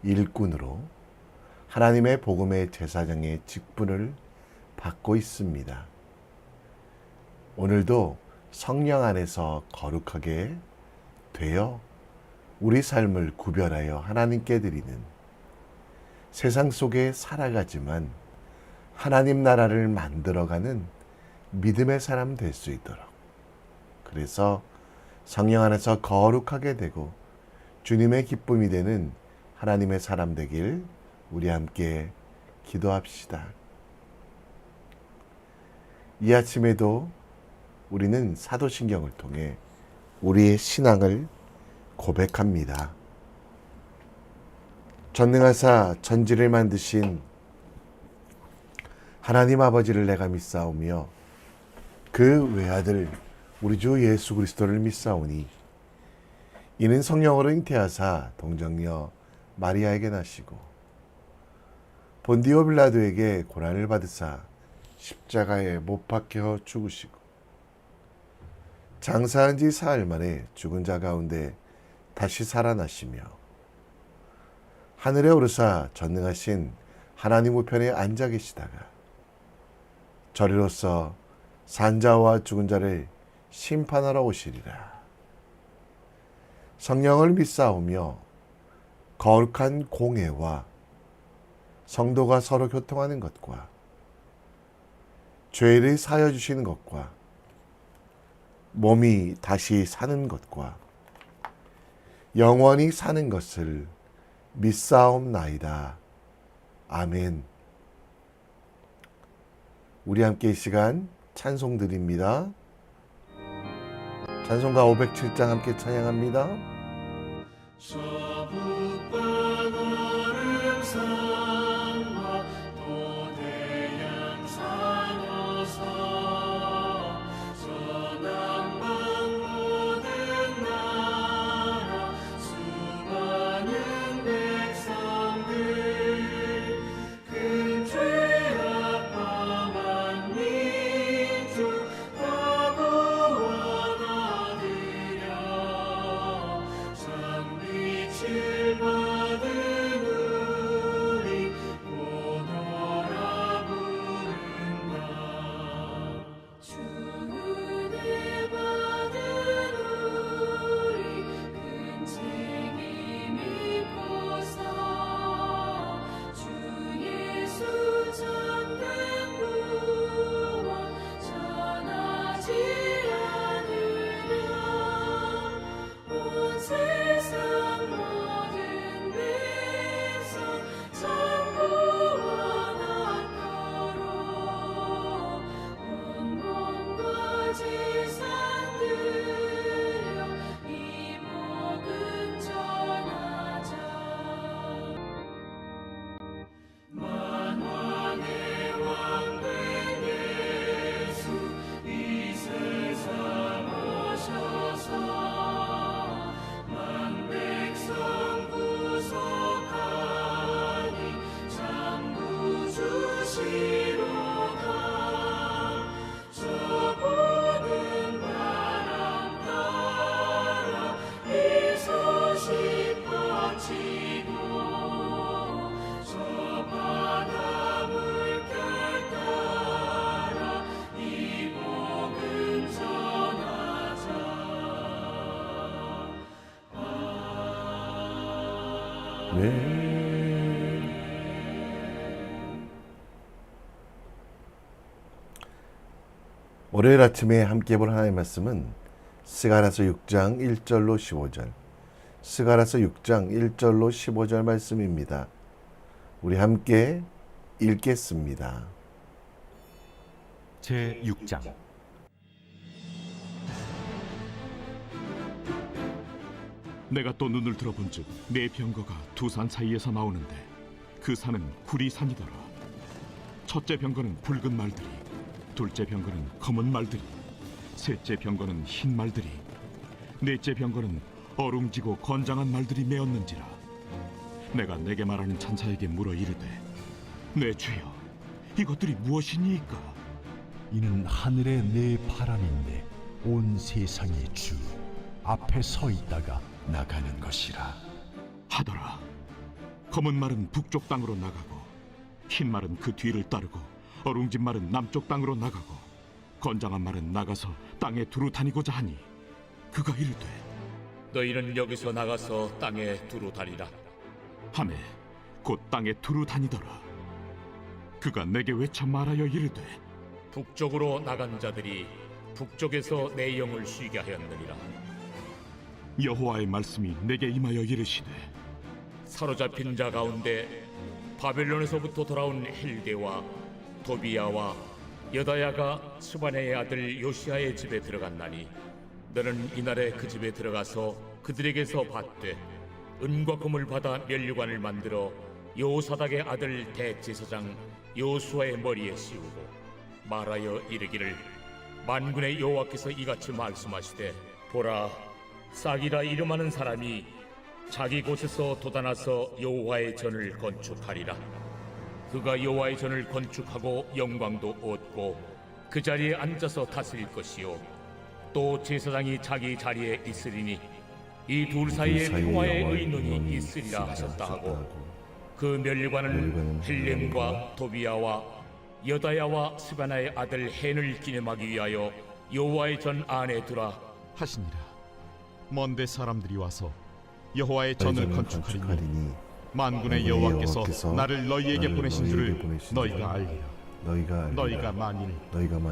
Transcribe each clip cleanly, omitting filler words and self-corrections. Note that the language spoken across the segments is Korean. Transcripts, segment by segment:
일꾼으로 하나님의 복음의 제사장의 직분을 받고 있습니다. 오늘도 성령 안에서 거룩하게 되어 우리 삶을 구별하여 하나님께 드리는, 세상 속에 살아가지만 하나님 나라를 만들어가는 믿음의 사람 될 수 있도록, 그래서 성령 안에서 거룩하게 되고 주님의 기쁨이 되는 하나님의 사람 되길 우리 함께 기도합시다. 이 아침에도 우리는 사도신경을 통해 우리의 신앙을 고백합니다. 전능하사 천지를 만드신 하나님 아버지를 내가 믿사오며 그 외아들 우리 주 예수 그리스도를 믿사오니 이는 성령으로 잉태하사 동정녀 마리아에게 나시고 본디오 빌라도에게 고난을 받으사 십자가에 못 박혀 죽으시고 장사한 지 사흘 만에 죽은 자 가운데 다시 살아나시며 하늘에 오르사 전능하신 하나님 우편에 앉아 계시다가 저리로서 산자와 죽은 자를 심판하러 오시리라. 성령을 믿사오며 거룩한 공회와 성도가 서로 교통하는 것과 죄를 사하여 주시는 것과 몸이 다시 사는 것과 영원히 사는 것을 믿사옵나이다. 아멘. 우리 함께 이 시간 찬송 드립니다. 찬송가 507장 함께 찬양합니다. 저 북방 얼음산과 도대양산 어서 저 남방 모든 나라 수많은 백성들 큰 죄악 범한 민족 다 구원하리라. 빛을 받은 우리 오너라 부른다. 주은혜 받은 우리 큰 책임 입고서 주 예수 참된 구원 전하지 않으랴. 온 세상 모든 백성 참 구원하도록 온 몸과 지상 들여 이 복음 전하자. 만왕의 왕된 예수 이 세상 오셔서 백성 구속하니 참 구주시로다. 저 보는 바람 따라 이 소식 퍼지고 저 바다 물결 따라 이 복음 전하자. 월요일 아침에 함께 볼 하나님의 말씀은 스가랴서 6장 1절로 15절, 스가랴서 6장 1절로 15절 말씀입니다. 우리 함께 읽겠습니다. 제6장. 내가 또 눈을 들어본즉 네 병거가 두 산 사이에서 나오는데 그 산은 구리산이더라. 첫째 병거는 붉은 말들이, 둘째 병거는 검은 말들이, 셋째 병거는 흰 말들이, 넷째 병거는 어룽지고 건장한 말들이 메었는지라. 내가 내게 말하는 천사에게 물어 이르되, 내 주여, 이것들이 무엇이니까? 이는 하늘의 네 바람인데 온 세상의 주 앞에 서 있다가 나가는 것이라 하더라. 검은 말은 북쪽 땅으로 나가고 흰 말은 그 뒤를 따르고 어룽진 말은 남쪽 땅으로 나가고 건장한 말은 나가서 땅에 두루 다니고자 하니 그가 이르되 너희는 여기서 나가서 땅에 두루 다니라. 하매 곧 땅에 두루 다니더라. 그가 내게 외쳐 말하여 이르되 북쪽으로 나간 자들이 북쪽에서 내 영을 쉬게 하였느니라. 여호와의 말씀이 내게 임하여 이르시되 사로잡힌 자 가운데 바벨론에서부터 돌아온 헬게와 도비야와 여다야가 스바네의 아들 요시아의 집에 들어갔나니 너는 이날에 그 집에 들어가서 그들에게서 받되 은과 금을 받아 면류관을 만들어 요사닥의 아들 대제사장 요수아의 머리에 씌우고 말하여 이르기를 만군의 여호와께서 이같이 말씀하시되 보라 싹이라 이름하는 사람이 자기 곳에서 돋아나서 여호와의 전을 건축하리라. 그가 여호와의 전을 건축하고 영광도 얻고 그 자리에 앉아서 다스릴 것이요 또 제사장이 자기 자리에 있으리니 이 둘 사이에 평화의 의논이 있으리라 하셨다 하고 그 면류관은 헬렘과 도비야와 여다야와 스바나의 아들 헨을 기념하기 위하여 여호와의 전 안에 두라 하시니라. 먼데 사람들이 와서 여호와의 전을 건축하리니 만군의 여호와께서 나를 너희에게 보내신 줄을 너희가 알리라. 너희가 만일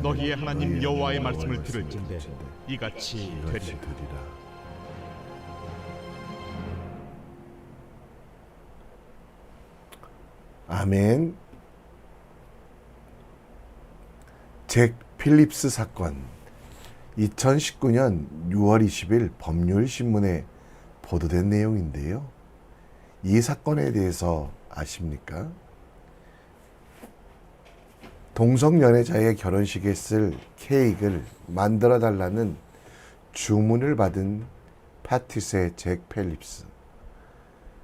너희의 하나님 여호와의 말씀을 들을진대 이같이 되리라. 아멘. 잭 필립스 사건 2019년 6월 20일 법률신문에 보도된 내용인데요. 이 사건에 대해서 아십니까? 동성연애자의 결혼식에 쓸 케이크를 만들어 달라는 주문을 받은 파티스의 잭 필립스.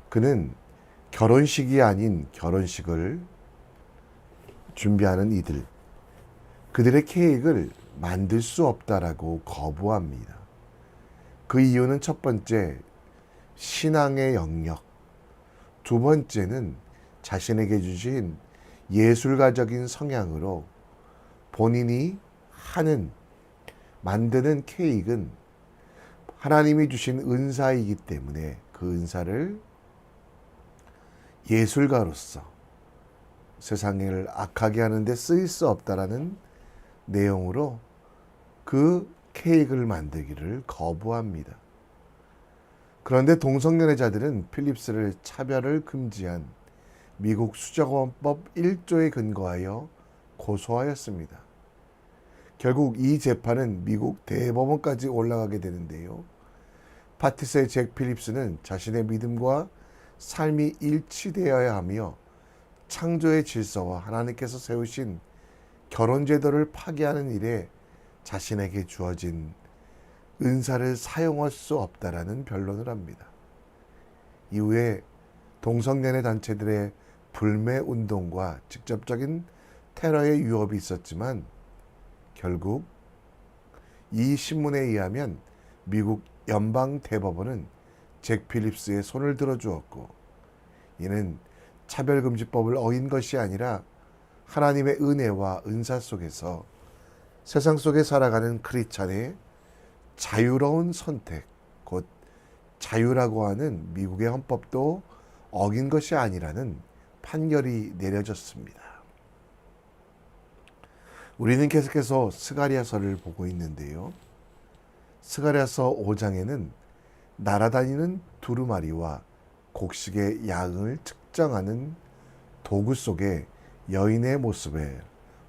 그는 결혼식이 아닌 결혼식을 준비하는 이들, 그들의 케이크를 만들 수 없다라고 거부합니다. 그 이유는 첫 번째, 신앙의 영역. 두 번째는 자신에게 주신 예술가적인 성향으로 본인이 만드는 케이크는 하나님이 주신 은사이기 때문에 그 은사를 예술가로서 세상을 악하게 하는데 쓰일 수 없다라는 내용으로 그 케이크를 만들기를 거부합니다. 그런데 동성연애자들은 필립스를 차별을 금지한 미국 수정헌법 1조에 근거하여 고소하였습니다. 결국 이 재판은 미국 대법원까지 올라가게 되는데요. 파티스의 잭 필립스는 자신의 믿음과 삶이 일치되어야 하며 창조의 질서와 하나님께서 세우신 결혼제도를 파괴하는 일에 자신에게 주어진 은사를 사용할 수 없다라는 변론을 합니다. 이후에 동성연애 단체들의 불매 운동과 직접적인 테러의 위협이 있었지만 결국 이 신문에 의하면 미국 연방 대법원은 잭 필립스의 손을 들어주었고 이는 차별금지법을 어긴 것이 아니라 하나님의 은혜와 은사 속에서 세상 속에 살아가는 크리스찬의 자유로운 선택, 곧 자유라고 하는 미국의 헌법도 어긴 것이 아니라는 판결이 내려졌습니다. 우리는 계속해서 스가랴서를 보고 있는데요. 스가랴서 5장에는 날아다니는 두루마리와 곡식의 양을 측정하는 도구 속에 여인의 모습에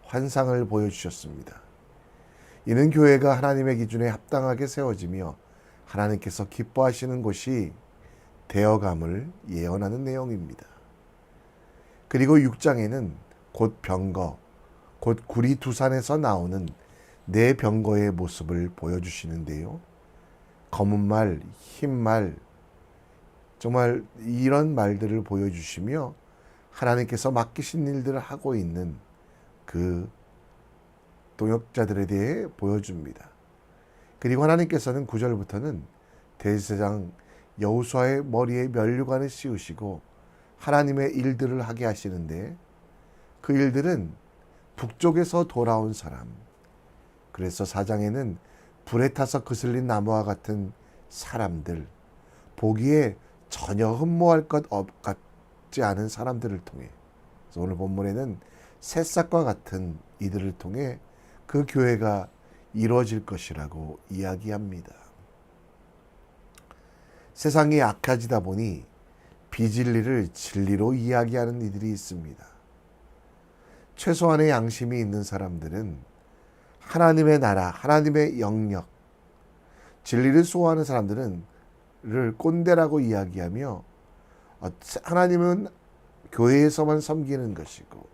환상을 보여주셨습니다. 이는 교회가 하나님의 기준에 합당하게 세워지며 하나님께서 기뻐하시는 곳이 되어감을 예언하는 내용입니다. 그리고 6장에는 곧 병거, 곧 구리 두산에서 나오는 네 병거의 모습을 보여주시는데요. 검은 말, 흰 말, 정말 이런 말들을 보여주시며 하나님께서 맡기신 일들을 하고 있는 그 동역자들에 대해 보여줍니다. 그리고 하나님께서는 9절부터는 대제사장 여호수아의 머리에 면류관을 씌우시고 하나님의 일들을 하게 하시는데 그 일들은 북쪽에서 돌아온 사람, 그래서 4장에는 불에 타서 그슬린 나무와 같은 사람들, 보기에 전혀 흠모할 것 같지 않은 사람들을 통해, 그래서 오늘 본문에는 새싹과 같은 이들을 통해 그 교회가 이루어질 것이라고 이야기합니다. 세상이 악해지다 보니 비진리를 진리로 이야기하는 이들이 있습니다. 최소한의 양심이 있는 사람들은 하나님의 나라, 하나님의 영역, 진리를 수호하는 사람들은 를 꼰대라고 이야기하며 하나님은 교회에서만 섬기는 것이고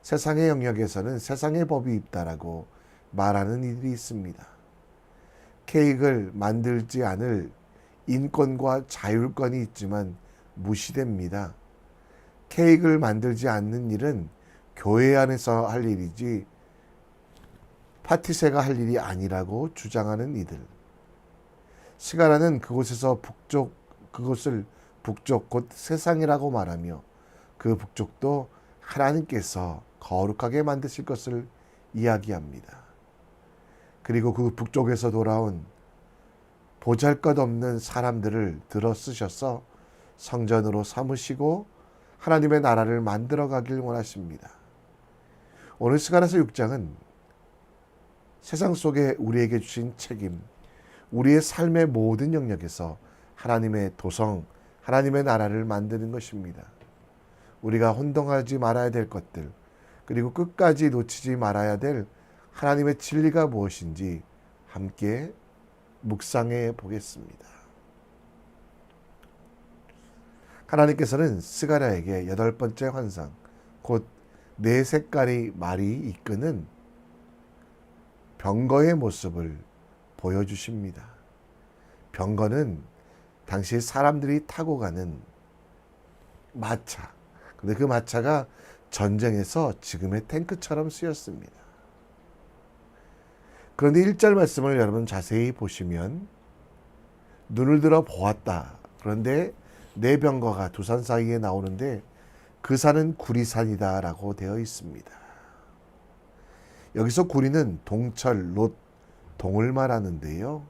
세상의 영역에서는 세상의 법이 있다라고 말하는 이들이 있습니다. 케이크를 만들지 않을 인권과 자율권이 있지만 무시됩니다. 케이크를 만들지 않는 일은 교회 안에서 할 일이지 파티세가 할 일이 아니라고 주장하는 이들. 스가랴는 그곳을 북쪽 곧 세상이라고 말하며 그 북쪽도 하나님께서 거룩하게 만드실 것을 이야기합니다. 그리고 그 북쪽에서 돌아온 보잘것없는 사람들을 들어 쓰셔서 성전으로 삼으시고 하나님의 나라를 만들어 가길 원하십니다. 오늘 스가랴서 6장은 세상 속에 우리에게 주신 책임, 우리의 삶의 모든 영역에서 하나님의 도성, 하나님의 나라를 만드는 것입니다. 우리가 혼동하지 말아야 될 것들, 그리고 끝까지 놓치지 말아야 될 하나님의 진리가 무엇인지 함께 묵상해 보겠습니다. 하나님께서는 스가랴에게 8번째 환상, 곧 4색깔의 말이 이끄는 병거의 모습을 보여주십니다. 병거는 당시 사람들이 타고 가는 마차. 근데 그 마차가 전쟁에서 지금의 탱크처럼 쓰였습니다. 그런데 1절 말씀을 여러분 자세히 보시면 눈을 들어 보았다. 그런데 네 병거가 두 산 사이에 나오는데 그 산은 구리산이다 라고 되어 있습니다. 여기서 구리는 동철, 롯, 동을 말하는데요.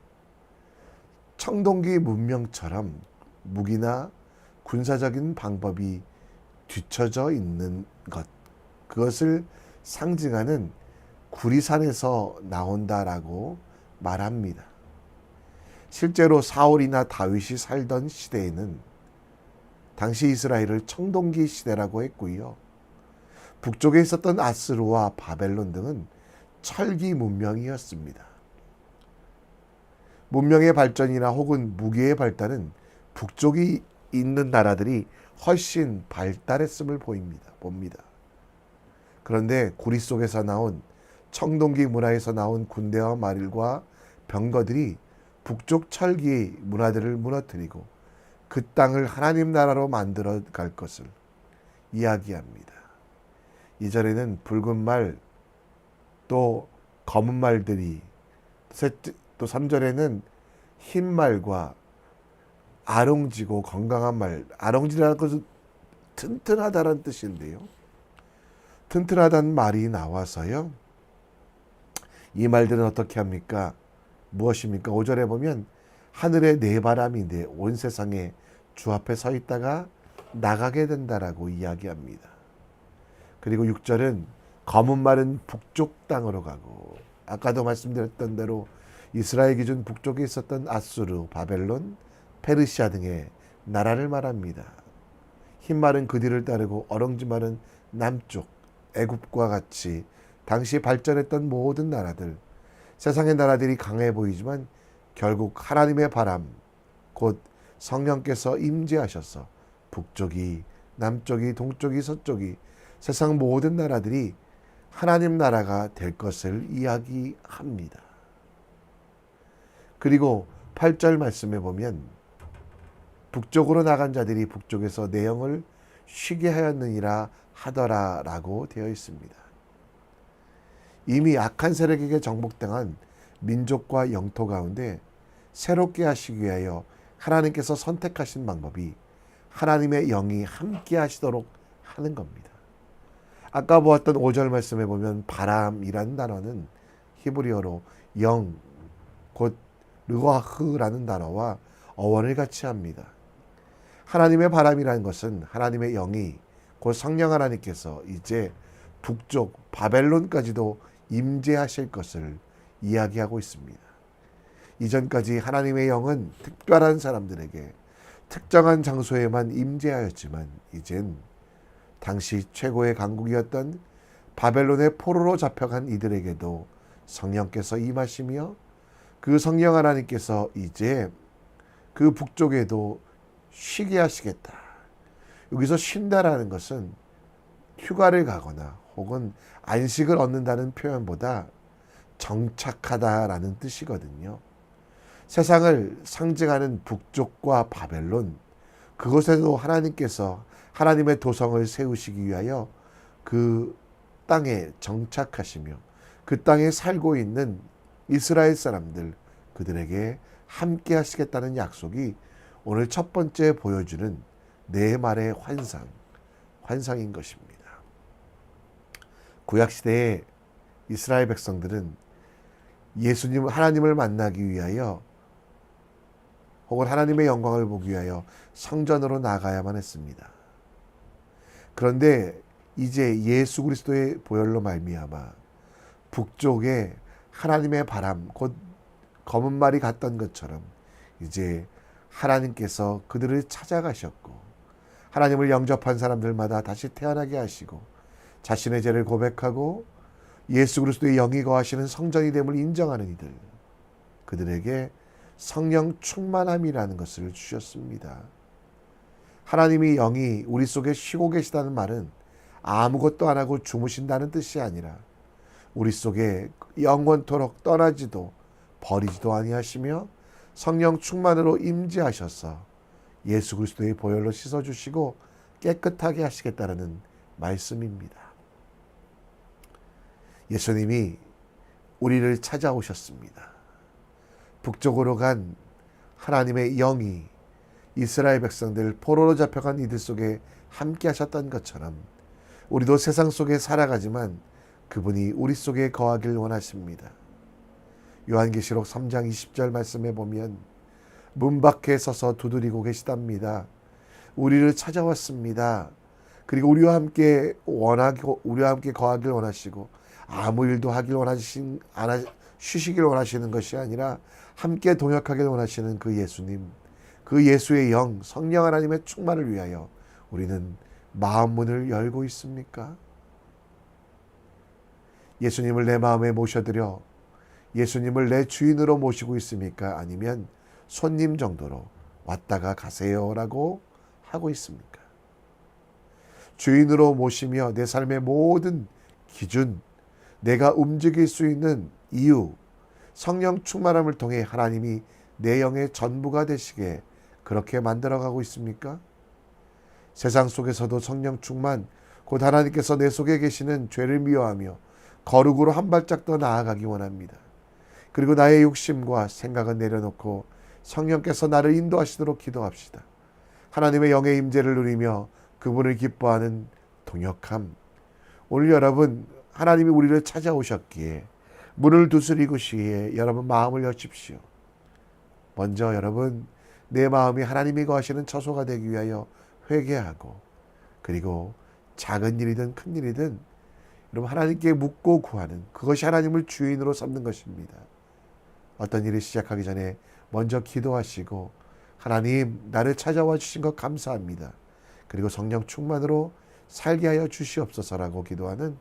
청동기 문명처럼 무기나 군사적인 방법이 뒤처져 있는 것, 그것을 상징하는 구리산에서 나온다라고 말합니다. 실제로 사울이나 다윗이 살던 시대에는 당시 이스라엘을 청동기 시대라고 했고요. 북쪽에 있었던 아스루와 바벨론 등은 철기 문명이었습니다. 문명의 발전이나 혹은 무기의 발달은 북쪽이 있는 나라들이 훨씬 발달했음을 봅니다. 그런데 구리 속에서 나온 청동기 문화에서 나온 군대와 마릴과 병거들이 북쪽 철기 문화들을 무너뜨리고 그 땅을 하나님 나라로 만들어 갈 것을 이야기합니다. 2절에는 붉은 말, 또 검은 말들이, 또 3절에는 흰 말과 아롱지고 건강한 말, 아롱지라는 것은 튼튼하다는 뜻인데요. 튼튼하다는 말이 나와서요. 이 말들은 어떻게 합니까? 무엇입니까? 5절에 보면 하늘의 네 바람인데 온 세상에 주 앞에 서 있다가 나가게 된다라고 이야기합니다. 그리고 6절은 검은 말은 북쪽 땅으로 가고, 아까도 말씀드렸던 대로 이스라엘 기준 북쪽에 있었던 아수르, 바벨론, 페르시아 등의 나라를 말합니다. 흰 말은 그 뒤를 따르고 어렁지 말은 남쪽, 애굽과 같이 당시 발전했던 모든 나라들, 세상의 나라들이 강해 보이지만 결국 하나님의 바람, 곧 성령께서 임재하셔서 북쪽이, 남쪽이, 동쪽이, 서쪽이 세상 모든 나라들이 하나님 나라가 될 것을 이야기합니다. 그리고 8절 말씀에 보면 북쪽으로 나간 자들이 북쪽에서 내 영을 쉬게 하였느니라 하더라라고 되어 있습니다. 이미 악한 세력에게 정복당한 민족과 영토 가운데 새롭게 하시기 위하여 하나님께서 선택하신 방법이 하나님의 영이 함께 하시도록 하는 겁니다. 아까 보았던 5절 말씀에 보면 바람이라는 단어는 히브리어로 영, 곧 르와흐라는 단어와 어원을 같이 합니다. 하나님의 바람이라는 것은 하나님의 영이 곧 성령 하나님께서 이제 북쪽 바벨론까지도 임재하실 것을 이야기하고 있습니다. 이전까지 하나님의 영은 특별한 사람들에게 특정한 장소에만 임재하였지만 이젠 당시 최고의 강국이었던 바벨론의 포로로 잡혀간 이들에게도 성령께서 임하시며 그 성령 하나님께서 이제 그 북쪽에도 쉬게 하시겠다. 여기서 쉰다라는 것은 휴가를 가거나 혹은 안식을 얻는다는 표현보다 정착하다라는 뜻이거든요. 세상을 상징하는 북쪽과 바벨론, 그곳에도 하나님께서 하나님의 도성을 세우시기 위하여 그 땅에 정착하시며 그 땅에 살고 있는 이스라엘 사람들, 그들에게 함께 하시겠다는 약속이 오늘 첫 번째 보여주는 네 말의 환상인 것입니다. 구약시대에 이스라엘 백성들은 예수님, 하나님을 만나기 위하여 혹은 하나님의 영광을 보기 위하여 성전으로 나가야만 했습니다. 그런데 이제 예수 그리스도의 보혈로 말미암아 북쪽에 하나님의 바람, 곧 검은 말이 갔던 것처럼 이제 하나님께서 그들을 찾아가셨고 하나님을 영접한 사람들마다 다시 태어나게 하시고 자신의 죄를 고백하고 예수 그리스도의 영이 거하시는 성전이 됨을 인정하는 이들, 그들에게 성령 충만함이라는 것을 주셨습니다. 하나님이 영이 우리 속에 쉬고 계시다는 말은 아무것도 안 하고 주무신다는 뜻이 아니라 우리 속에 영원토록 떠나지도 버리지도 아니하시며 성령 충만으로 임재하셔서 예수 그리스도의 보혈로 씻어주시고 깨끗하게 하시겠다는 말씀입니다. 예수님이 우리를 찾아오셨습니다. 북쪽으로 간 하나님의 영이 이스라엘 백성들 포로로 잡혀간 이들 속에 함께 하셨던 것처럼 우리도 세상 속에 살아가지만 그분이 우리 속에 거하길 원하십니다. 요한계시록 3장 20절 말씀에 보면 문 밖에 서서 두드리고 계시답니다. 우리를 찾아왔습니다. 그리고 우리와 함께 거하길 원하시고 아무 일도 하길 쉬시길 원하시는 것이 아니라 함께 동역하길 원하시는 그 예수님, 그 예수의 영, 성령 하나님의 충만을 위하여 우리는 마음 문을 열고 있습니까? 예수님을 내 마음에 모셔드려 예수님을 내 주인으로 모시고 있습니까? 아니면 손님 정도로 왔다가 가세요라고 하고 있습니까? 주인으로 모시며 내 삶의 모든 기준, 내가 움직일 수 있는 이유, 성령 충만함을 통해 하나님이 내 영의 전부가 되시게 그렇게 만들어가고 있습니까? 세상 속에서도 성령 충만, 곧 하나님께서 내 속에 계시는 죄를 미워하며 거룩으로 한 발짝 더 나아가기 원합니다. 그리고 나의 욕심과 생각은 내려놓고 성령께서 나를 인도하시도록 기도합시다. 하나님의 영의 임재를 누리며 그분을 기뻐하는 동역함. 오늘 여러분, 하나님이 우리를 찾아오셨기에 문을 두드리시기에 여러분 마음을 여십시오. 먼저 여러분, 내 마음이 하나님이 거하시는 처소가 되기 위하여 회개하고, 그리고 작은 일이든 큰 일이든 여러분 하나님께 묻고 구하는, 그것이 하나님을 주인으로 삼는 것입니다. 어떤 일을 시작하기 전에 먼저 기도하시고, 하나님, 나를 찾아와 주신 것 감사합니다. 그리고 성령 충만으로 살게 하여 주시옵소서라고 기도하는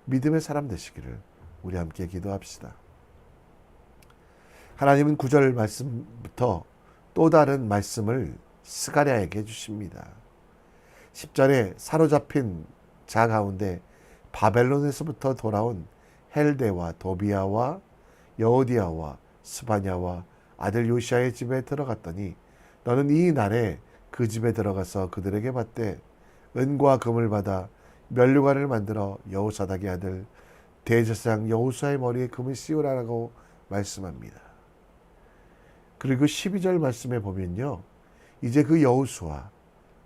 믿음의 사람 되시기를 우리 함께 기도합시다. 하나님은 9절 말씀부터 또 다른 말씀을 스가랴에게 주십니다. 10절에 사로잡힌 자 가운데 바벨론에서부터 돌아온 헬데와 도비아와 여호디아와 스바냐와 아들 요시아의 집에 들어갔더니 너는 이 날에 그 집에 들어가서 그들에게 받되 은과 금을 받아 면류관을 만들어 여호사닥의 아들 대제사장 여호수아의 머리에 금을 씌우라고 말씀합니다. 그리고 12절 말씀에 보면요, 이제 그 여호수아,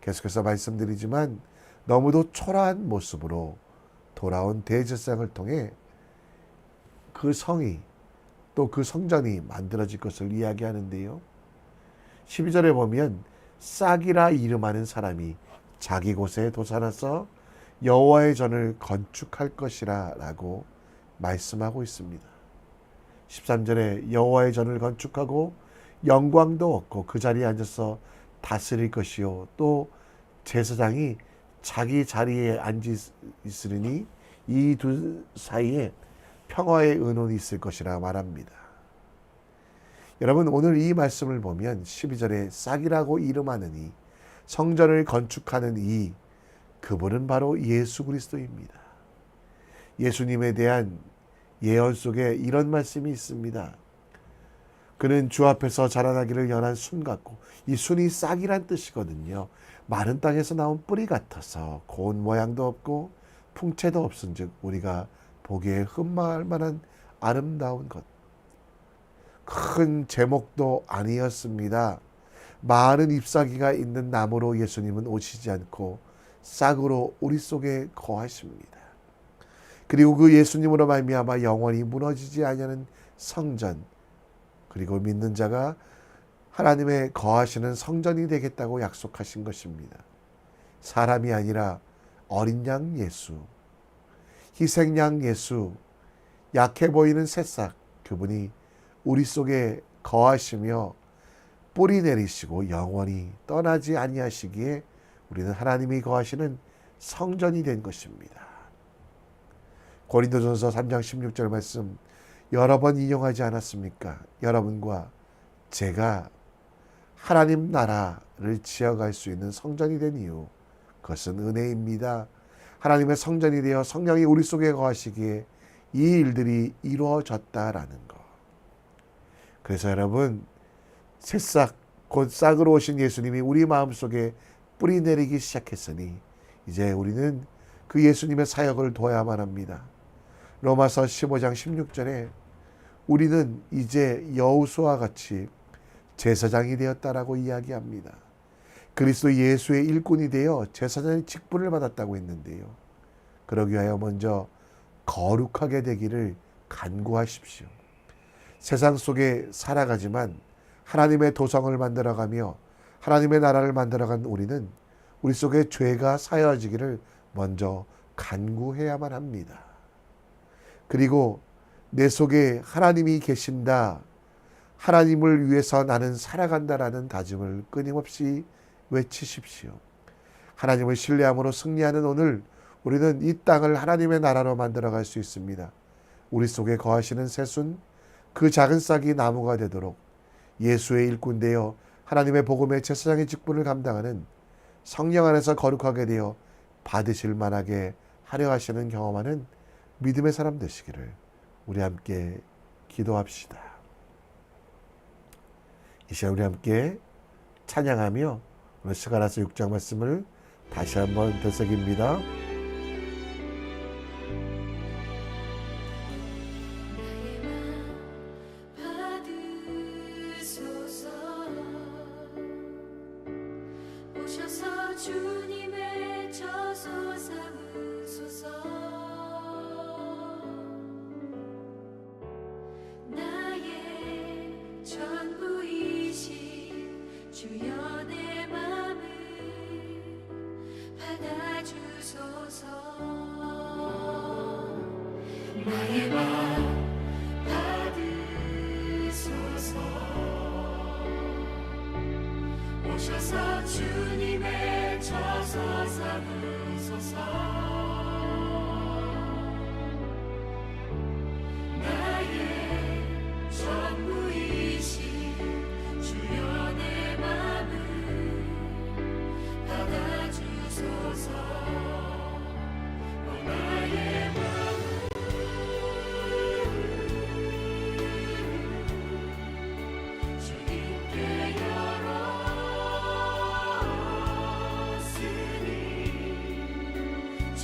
계속해서 말씀드리지만 너무도 초라한 모습으로 돌아온 대제사장을 통해 그 성이 또 그 성전이 만들어질 것을 이야기하는데요. 12절에 보면 싹이라 이름하는 사람이 자기 곳에 도살해서 여호와의 전을 건축할 것이라 라고 말씀하고 있습니다. 13절에 여호와의 전을 건축하고 영광도 얻고 그 자리에 앉아서 다스릴 것이요 또 제사장이 자기 자리에 앉아 있으리니 이 두 사이에 평화의 의논이 있을 것이라 말합니다. 여러분, 오늘 이 말씀을 보면 12절에 싹이라고 이름하느니 성전을 건축하는 이 그분은 바로 예수 그리스도입니다. 예수님에 대한 예언 속에 이런 말씀이 있습니다. 그는 주 앞에서 자라나기를 연한 순 같고, 이 순이 싹이란 뜻이거든요. 마른 땅에서 나온 뿌리 같아서 고운 모양도 없고 풍채도 없은즉 우리가 보기에 흠모할 만한 아름다운 것. 큰 제목도 아니었습니다. 많은 잎사귀가 있는 나무로 예수님은 오시지 않고 싹으로 우리 속에 거하십니다. 그리고 그 예수님으로 말미암아 영원히 무너지지 아니하는 성전, 그리고 믿는 자가 하나님의 거하시는 성전이 되겠다고 약속하신 것입니다. 사람이 아니라 어린 양 예수, 희생양 예수, 약해 보이는 새싹, 그분이 우리 속에 거하시며 뿌리 내리시고 영원히 떠나지 아니하시기에 우리는 하나님이 거하시는 성전이 된 것입니다. 고린도전서 3장 16절 말씀 여러 번 인용하지 않았습니까? 여러분과 제가 하나님 나라를 지어갈 수 있는 성전이 된 이유, 그것은 은혜입니다. 하나님의 성전이 되어 성령이 우리 속에 거하시기에 이 일들이 이루어졌다라는 것. 그래서 여러분, 새싹 곧 싹으로 오신 예수님이 우리 마음속에 뿌리 내리기 시작했으니 이제 우리는 그 예수님의 사역을 도야만 합니다. 로마서 15장 16절에 우리는 이제 여호수아와 같이 제사장이 되었다라고 이야기합니다. 그리스도 예수의 일꾼이 되어 제사장의 직분을 받았다고 했는데요. 그러기 위하여 먼저 거룩하게 되기를 간구하십시오. 세상 속에 살아가지만 하나님의 도성을 만들어가며 하나님의 나라를 만들어간 우리는 우리 속에 죄가 사여지기를 먼저 간구해야만 합니다. 그리고 내 속에 하나님이 계신다, 하나님을 위해서 나는 살아간다라는 다짐을 끊임없이 외치십시오. 하나님을 신뢰함으로 승리하는 오늘 우리는 이 땅을 하나님의 나라로 만들어갈 수 있습니다. 우리 속에 거하시는 새순, 그 작은 싹이 나무가 되도록 예수의 일꾼 되어 하나님의 복음의 제사장의 직분을 감당하는 성령 안에서 거룩하게 되어 받으실 만하게 하려 하시는 경험하는 믿음의 사람 되시기를 우리 함께 기도합시다. 이 시간 우리 함께 찬양하며 오늘 스가랴서 6장 말씀을 다시 한번 되새깁니다. 오셔서 주님의 저소 삼으소서. 나의 전부이신 주여 내 맘을 받아주소서. 나의 맘 받으소서. 오셔서 주님의 저소 삼으소서. 나의 전부이신 주여 내 맘을 받아주소서. 나의 맘을 주님께 열었으니 주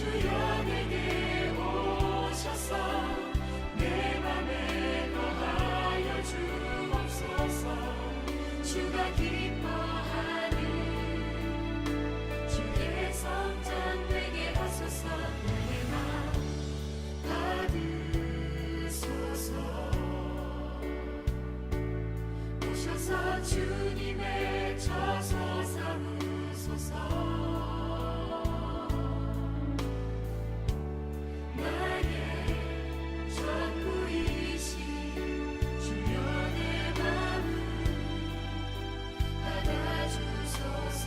주님의 처소 삼으소서. 나의 전부이신 주여 내 맘을 받아주소서.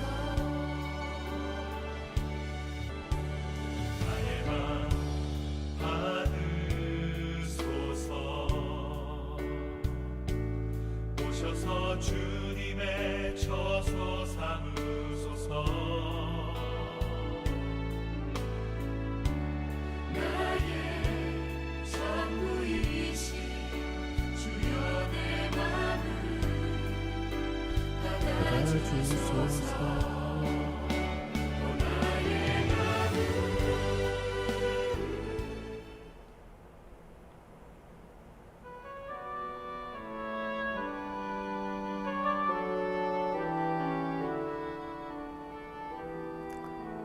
나의 맘 받으소서. 오셔서 주님의 처소 삼으소서. 나의 전부이신 주여 내 맘을 받아주소서. 나의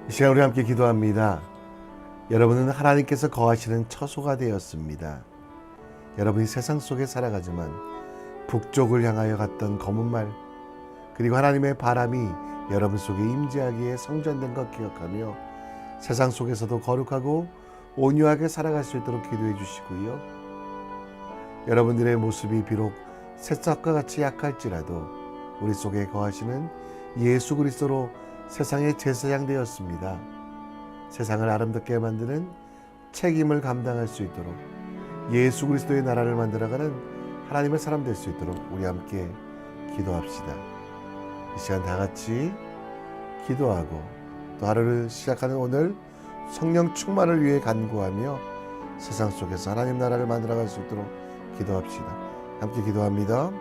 이 시간 우리 함께 기도합니다. 여러분은 하나님께서 거하시는 처소가 되었습니다. 여러분이 세상 속에 살아가지만 북쪽을 향하여 갔던 검은 말, 그리고 하나님의 바람이 여러분 속에 임재하기에 성전된 것 기억하며 세상 속에서도 거룩하고 온유하게 살아갈 수 있도록 기도해 주시고요. 여러분들의 모습이 비록 새싹과 같이 약할지라도 우리 속에 거하시는 예수 그리스도로 세상의 제사장 되었습니다. 세상을 아름답게 만드는 책임을 감당할 수 있도록 예수 그리스도의 나라를 만들어가는 하나님의 사람 될 수 있도록 우리 함께 기도합시다. 이 시간 다 같이 기도하고 또 하루를 시작하는 오늘 성령 충만을 위해 간구하며 세상 속에서 하나님 나라를 만들어갈 수 있도록 기도합시다. 함께 기도합니다.